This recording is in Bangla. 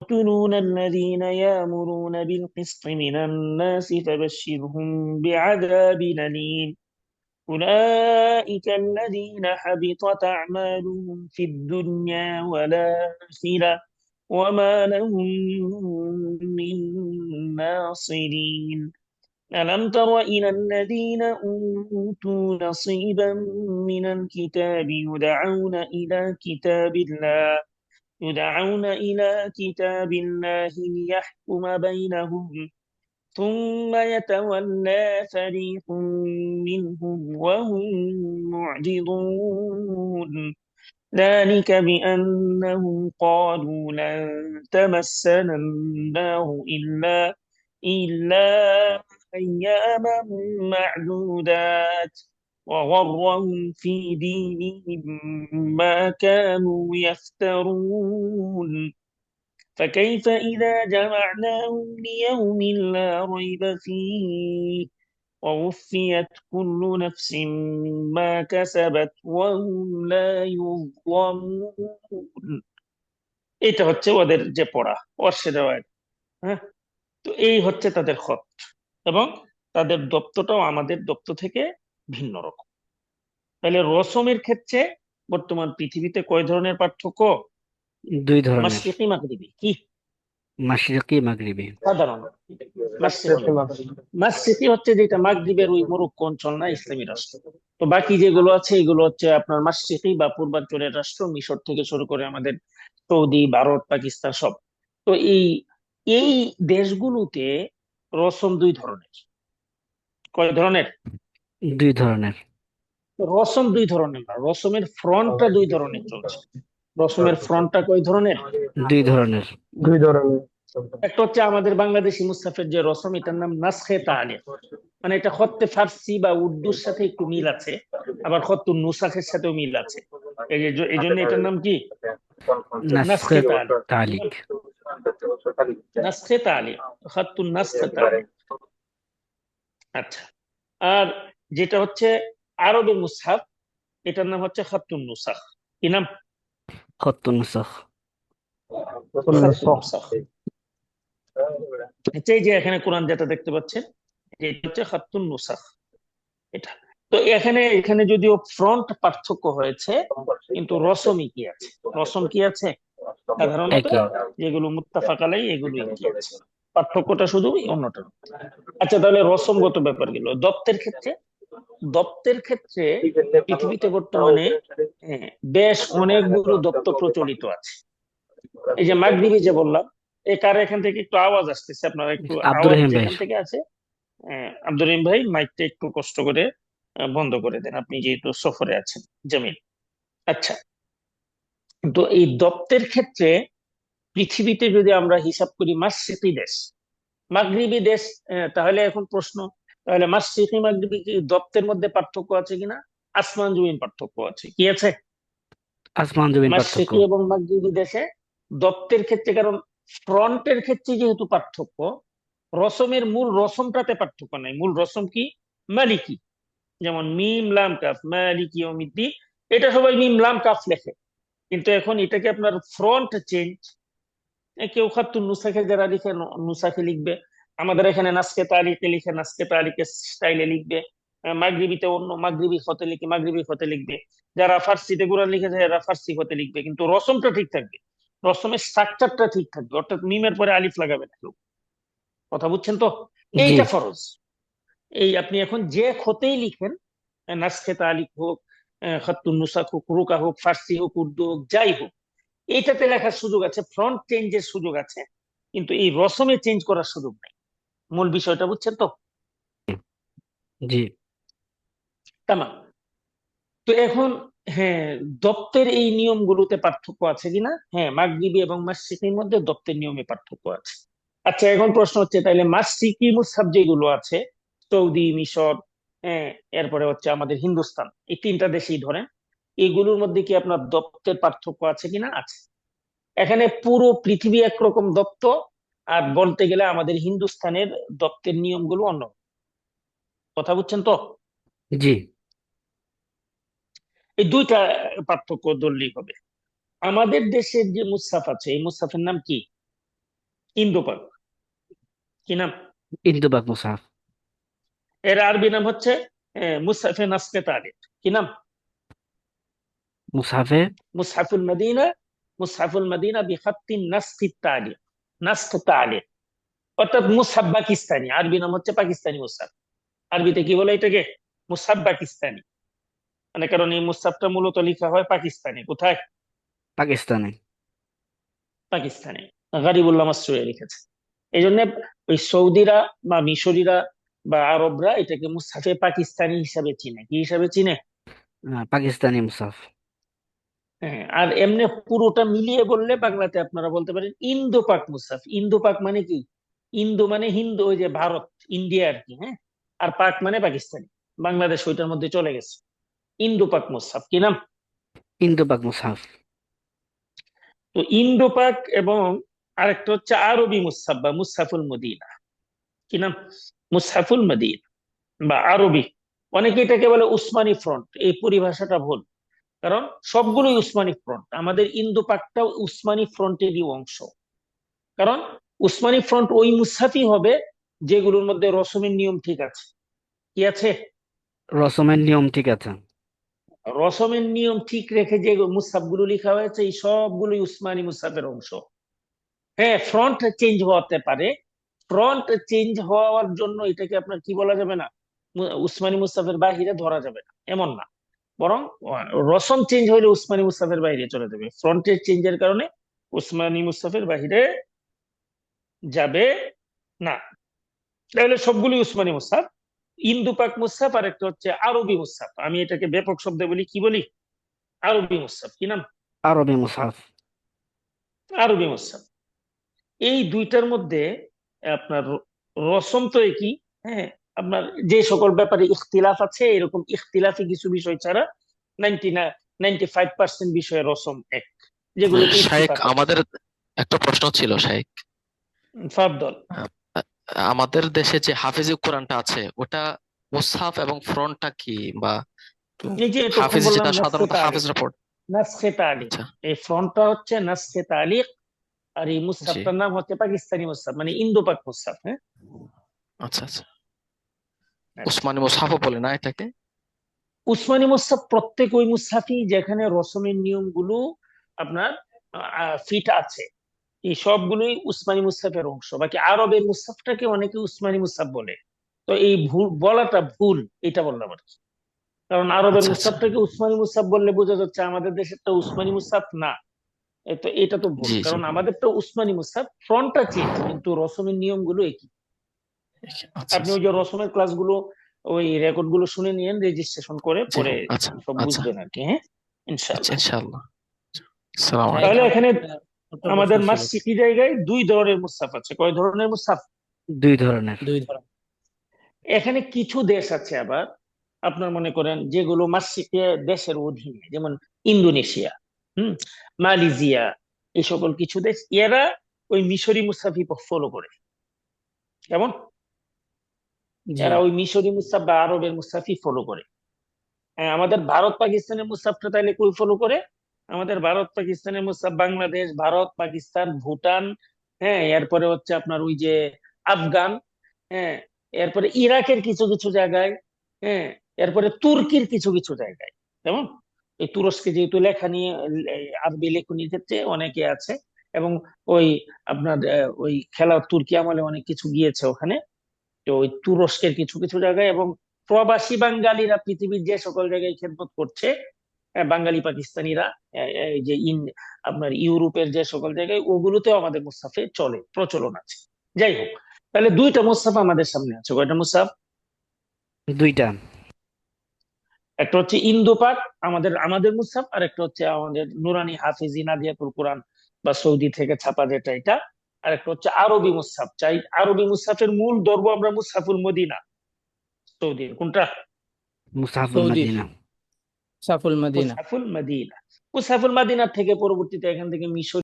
يقتلون الذين يأمرون بالقسط من الناس فبشرهم بعذاب أليم أولئك الذين حبطت أعمالهم في الدنيا والآخرة وما لهم من ناصرين ألم تر إلى الذين أوتوا نصيبا من الكتاب يدعون إلى كتاب الله ليحكم بينهم ثم يتولى فريق منهم وهم معرضون ذلك بأنهم قالوا لن تمسنا النار إلا أياما معدودات وغرهم في دينهم ما كانوا يفترون فكيف إذا جمعناهم ليوم لا ريب فيه ووفيت كل نفس ما كسبت وهم لا يظلمون এটা হচ্ছে ওদের যে পড়া অর্শে রেওয়ায়াত। হ্যাঁ, তো এই হচ্ছে তাদের খত এবং তাদের দপ্তরটাও আমাদের দপ্তর থেকে ভিন্ন রকম। তাহলে রসমের ক্ষেত্রে বর্তমান পৃথিবীতে কয় ধরনের পার্থক্য? দুই ধরনের। মাশরিকি মাগরিবি কি মাশরিকি মাগরিবি। সাধারণ মাশরিকি। মাশরিকি হচ্ছে যেটা মাগরিবের ওই মরক্কো অঞ্চল না ইসলামী রাষ্ট্র। তো বাকি যেগুলো আছে এগুলো হচ্ছে আপনার মাশরিকি বা পূর্বাঞ্চলের রাষ্ট্র, মিশর থেকে শুরু করে আমাদের সৌদি, ভারত, পাকিস্তান সব। তো এই এই দেশগুলোতে রসম দুই ধরনের। কয় ধরনের? দুই ধরনের। রসম দুই ধরনের না, রসমের ফ্রন্টটা দুই ধরনের চলছে। রসমের ফ্রন্টটা কয় ধরনের? দুই ধরনের। একটা হচ্ছে আমাদের বাংলাদেশি মুস্তাফের যে রসম, এটার নাম নাসখে তালিফ। মানে এটা খত্তে ফার্সি বা উর্দুর সাথে একটু মিল আছে, আবার খত্তুন নুসাখের সাথেও মিল আছে। এই জন্য এটার নাম কি? নাসখে নাসখে তালিফ। তালিক। নাসখে তালিফ, খত্তুন নাসখে তালিফ। আচ্ছা। আর যেটা হচ্ছে আরবি মুসহাফ, এটার নাম হচ্ছে খত্তুন নুসাখ। কি নাম? খত্তুন নুসাখ। খত্তুন নুসাখ। এই যে এখানে কোরআন যেটা দেখতে পাচ্ছেন, এটা হচ্ছে খত্তুন নুসাখ। এটা তো এখানে এখানে যদিও ফ্রন্ট পার্থক্য হয়েছে, কিন্তু রসমই কি আছে? রসম কি আছে? সাধারণত একই। যেগুলো মুত্তাফাক আলাই এগুলোই কি আছে, পার্থক্যটা শুধু অন্যটা। আচ্ছা, তাহলে রসমগত ব্যাপার গেল। দপ্তের ক্ষেত্রে পৃথিবীতে বর্তমানে হ্যাঁ, বেশ অনেকগুলো দপ্তর প্রচলিত আছে। এই যে মাগরিবি যে বললাম, এই কার এখান থেকে একটু আওয়াজ আসতেছে, আপনারা একটু আব্দুর আওয়াজ রহিম ভাই। যেখান থেকে আছে। আব্দুর রহিম ভাই, মাইকটা একটু কষ্ট করে বন্ধ করে দেন, আপনি যেহেতু সফরে আছেন। জামিল। আচ্ছা, তো এই দপ্তের ক্ষেত্রে পৃথিবীতে যদি আমরা হিসাব করি মাশরিকি দেশ, মাগরিবি দেশ, তাহলে এখন প্রশ্ন, তাহলে মাশরিকি মাগরিবি কি দপ্তের মধ্যে পার্থক্য আছে কিনা? আসমান জমিন পার্থক্য আছে, কি আছে? আসমান জমিন পার্থক্য। মাশরিকি এবং মাগরিবি দেশে দপ্তের ক্ষেত্রে, কারণ ফ্রন্টের ক্ষেত্রে যেহেতু পার্থক্য, রসমের মূল রসমটাতে পার্থক্য নাই। মূল রসম কি? মালিকি। যেমন মিম লাম কাফ, মালিকি ইয়াউমিদ্দিন, এটা সবাই মিম লাম কাফ লেখে, কিন্তু এখন এটাকে আপনার ফ্রন্ট চেঞ্জ। কেউ খাতুন নুসাখে যারা লিখে নুসাখে লিখবে, আমাদের এখানে নাসকে তারিখে লিখে নাসকে তারিখে স্টাইলে লিখবে। মাগরিবিতে অন্য মাগরিবি হতে লিখে মাগরিবি হতে লিখবে। যারা ফার্সিতে কোরআন লিখেছে এরা ফার্সি হতে লিখবে, কিন্তু রসমটা ঠিক থাকবে। রসমের স্ট্রাকচারটা ঠিক থাকবে, অর্থাৎ মিমের পরে আলিফ লাগাবে না কেউ। কথা বুঝছেন তো? জি। এইটা ফরজ। এই আপনি এখন যে খতেই লিখেন, নাসখে তালিক হোক, খাতুন নুসাখ হোক, রুকা হোক, ফার্সি হোক, উর্দু হোক, যাই হোক, এইটাতে লেখার সুযোগ আছে, ফ্রন্ট চেঞ্জের সুযোগ আছে, কিন্তু এই রসমে চেঞ্জ করার সুযোগ নেই। মূল বিষয়টা বুঝছেন তো? জি। তামাম। তো এখন হ্যাঁ, দপ্তের এই নিয়মগুলোতে পার্থক্য আছে কিনা? হ্যাঁ, মাগরিবি এবং মাশরিকির মধ্যে দপ্তের নিয়মে পার্থক্য আছে। আচ্ছা, এখন প্রশ্ন হচ্ছে তাহলে মাশরিকি মুসহাফ যেগুলো আছে, সৌদি, মিশর, হ্যাঁ, এরপরে হচ্ছে আমাদের হিন্দুস্তান, এই তিনটা দেশেই ধরেন, এগুলোর মধ্যে কি আপনার দপ্তের পার্থক্য আছে কিনা? আছে। এখানে পুরো পৃথিবী একরকম দপ্ত, আর বলতে গেলে আমাদের হিন্দুস্তানের দপ্তের নিয়মগুলো অন্য। কথা বুঝছেন তো? জি। এই দুইটা পার্থক্য ধরলেই হবে। আমাদের দেশের যে মুসাফ আছে, এই মুসাফের নাম কি? ইন্দোপাক। কি নাম? ইন্দুবাগ মুসাহাফ। এর আরবি নাম হচ্ছে মুসহাফে নাসকে তারিখ। কি নাম? মুসাহাফে মুসহাফুল মদিনা। মুসহাফুল মদিনা বিখাত্তিন নাসকি তারিখ। নাসক তারিখ অর্থাৎ মুসহাফ পাকিস্তানি, আরবি নাম হচ্ছে পাকিস্তানি মুসহাফ। আরবিতে কি বলে এটাকে? মুসহাফ পাকিস্তানি। মানে কারণ এই মুসহাফটা মূলত লেখা হয় পাকিস্তানে। কোথায়? পাকিস্তানে। পাকিস্তানে। গারিবুল্লাহ মাসরুই লিখেছে। এই জন্য ওই সৌদিরা বা মিশরীরা বা আরবরা এটাকে মুসহাফে পাকিস্তানি হিসাবে চিনে। কি হিসাবে চিনে? পাকিস্তানি মুসাহাফ। হ্যাঁ, আর এমনি পুরোটা মিলিয়ে বললে বাংলাতে আপনারা বলতে পারেন ইন্দো পাক মুসহাফ। ইন্দো পাক মানে কি? ইন্দো মানে হিন্দু, ওই যে ভারত, ইন্ডিয়া আর কি। হ্যাঁ, আর পাক মানে পাকিস্তানি। বাংলাদেশ ওইটার মধ্যে চলে গেছে। ইন্দো পাক মুসহাফ। কি নাম? ইন্দুবাগ মুসাহাফ। তো ইন্দো পাক এবং আরেকটা হচ্ছে আরবি মুসহাফ বা মুসহাফুল মদিনা। কি নাম? মুসহাফুল মদিনা বা আরবি। অনেকে এটাকে বলে উসমানী ফ্রন্ট। এই পরিভাষাটা ভুল, কারণ সবগুলোই উসমানী ফ্রন্ট। আমাদের ইন্দো পাকটাও উসমানী ফ্রন্টেরই অংশ। কারণ উসমানী ফ্রন্ট ওই মুসহাফই হবে যেগুলোর মধ্যে রসমের নিয়ম ঠিক আছে। কি আছে? রসমের নিয়ম ঠিক আছে। রসমের নিয়ম ঠিক রেখে যে মুসহাফ গুলো লেখা হয়েছে এই সবগুলোই উসমানী মুসহাফের অংশ। হ্যাঁ, ফ্রন্ট চেঞ্জ হতে পারে। ফ্রন্ট চেঞ্জ হওয়ার জন্য এটাকে আপনার কি বলা যাবে না, উসমানী মুসহাফের বাহিরে ধরা যাবে না এমন না। বরং রসম চেঞ্জ হইলে উসমানী মুসহাফের বাইরে চলে যাবে, ফ্রন্টের চেঞ্জের কারণে উসমানী মুসহাফের বাহিরে যাবে না। তাহলে সবগুলি উসমানী মুসহাফ। ইন্দু পাক মুসহাফ আর একটা হচ্ছে আরবি মুসহাফ। আমি এটাকে ব্যাপক শব্দে বলি, কি বলি? আরবি মুসহাফ। কি নাম? আরবি মুসাহাফ। আরবি মুসহাফ। এই দুইটার মধ্যে আপনার রসম তো একই। হ্যাঁ, আপনার যে সকল ব্যাপারে ইখতিলাফ আছে, এরকম ইখতিলাফি কিছু বিষয় ছাড়া 95% বিষয়ে রসম এক, যেগুলোতে শাইখ, ইত্তিফাক আছে। আমাদের একটা প্রশ্ন ছিল শাইখ। ফাদ্দল। আহ, আমাদের দেশে যে হাফিজি কোরআনটা আছে ওটা মুসহাফ এবং ফ্রন্টটা কি, বা এই যে এতক্ষণ হাফিজ বললাম যেটা নাসখে সাধারণত তালিক। হাফিজরা পড়ে। নাসখে তালিক, আচ্ছা। এই ফ্রন্টটা হচ্ছে নাসখে তালিক। আর এই জি। মুসহাফটার নাম হচ্ছে পাকিস্তানি মুসহাফ, মানে ইন্দো পাক মুসহাফ। হ্যাঁ, আচ্ছা আচ্ছা। আচ্ছা। উসমানী মুসহাফও বলে না এটাকে? উসমানী মুসহাফ প্রত্যেক ওই মুসহাফই যেখানে রসমের নিয়মগুলো আপনার ফিট আছে, এই সবগুলোই উসমানী মুসহাফের অংশ। বাকি আরবের মুসহাফটাকে অনেকে উসমানী মুসহাফ বলে। তো এই ভুল বলাটা ভুল, এটা বললাম আর কি। কারণ আরবের আচ্ছা আচ্ছা। মুসহাফটাকে উসমানী মুসহাফ বললে বোঝা যাচ্ছে আমাদের দেশেরটা উসমানী মুসহাফ না। তো এটা তো ভুল, জি জি। কারণ আমাদেরটা উসমানী মুসহাফ, ফ্রন্টটা চেঞ্জ কিন্তু রসমের নিয়মগুলো একই। আচ্ছা আপনি আচ্ছা। ওই যে রসমের ক্লাসগুলো, ওই রেকর্ড গুলো শুনে নিয়েন, রেজিস্ট্রেশন করে জি। পরে আচ্ছা সব আচ্ছা বুঝবেন আর কি। হ্যাঁ, আচ্ছা, ইনশাআল্লাহ। ইনশাআল্লাহ। আসসালামু শাইখ, তাহলে আলাইকুম। এখানে একটা প্রশ্ন আমাদের ছিল। মাসিকি জায়গায় দুই ধরনের মুসহাফ আছে। কয় ধরনের মুসহাফ? দুই ধরনের। দুই ধরনের। এখানে কিছু দেশ আছে আবার আপনার মনে করেন যেগুলো মাসিকে দেশের অধীনে, যেমন ইন্দোনেশিয়া, হুম, মালয়েশিয়া, এই সকল কিছু দেশ, এরা ওই মিশরি মুসহাফি ফলো করে। কেমন? জি। এরা ওই মিশরি মুসহাফ বা আরবের মুসহাফি ফলো করে। হ্যাঁ, আমাদের ভারত পাকিস্তানের মুসহাফটা তাইলে কই ফলো করে? আমাদের ভারত পাকিস্তানের মুসহাফ বাংলাদেশ, ভারত, পাকিস্তান, ভুটান, হ্যাঁ, এরপরে হচ্ছে আপনার ওই যে আফগান, হ্যাঁ, এরপরে ইরাকের কিছু কিছু জায়গায়, হ্যাঁ, এরপরে তুর্কির কিছু কিছু জায়গায়। যেমন এই তুরস্কে যেহেতু লেখা নিয়ে আরবি লেখনীর ক্ষেত্রে অনেকে আছে, এবং ওই আপনার ওই খেলা তুর্কি আমলে অনেক কিছু গিয়েছে ওখানে। তো ওই তুরস্কের কিছু কিছু জায়গায়, এবং প্রবাসী বাঙালিরা পৃথিবীর যে সকল জায়গায় খেদমত করছে, বাঙালি পাকিস্তানিরা, এই যে আপনার ইউরোপের যে সকল জায়গায়, ওগুলোতেও আমাদের মুসাফে চলে, প্রচলন আছে। যাই হোক, তাহলে দুইটা মুসাফ আমাদের সামনে আছে। কয়টা মুসাফ? দুইটা। একটা হচ্ছে ইন্দো পাক, আমাদের আমাদের মুসাফ, আর একটা হচ্ছে আমাদের নুরানি হাফিজি নাদিয়াতুল কোরআন বা সৌদি থেকে ছাপা যেটা, এটা। আর একটা হচ্ছে আরবি মুসাফ। চাই আরবি মুসাফের মূল ধরবো আমরা মুসাফুল মদিনা, সৌদির। কোনটা? মুসাহাফুল সৌদির মদিনা। সাফুল মদিনা। মুসাফুল মদিনা। মুসাফুল মদিনা থেকে পরবর্তীতে এখান থেকে মিশর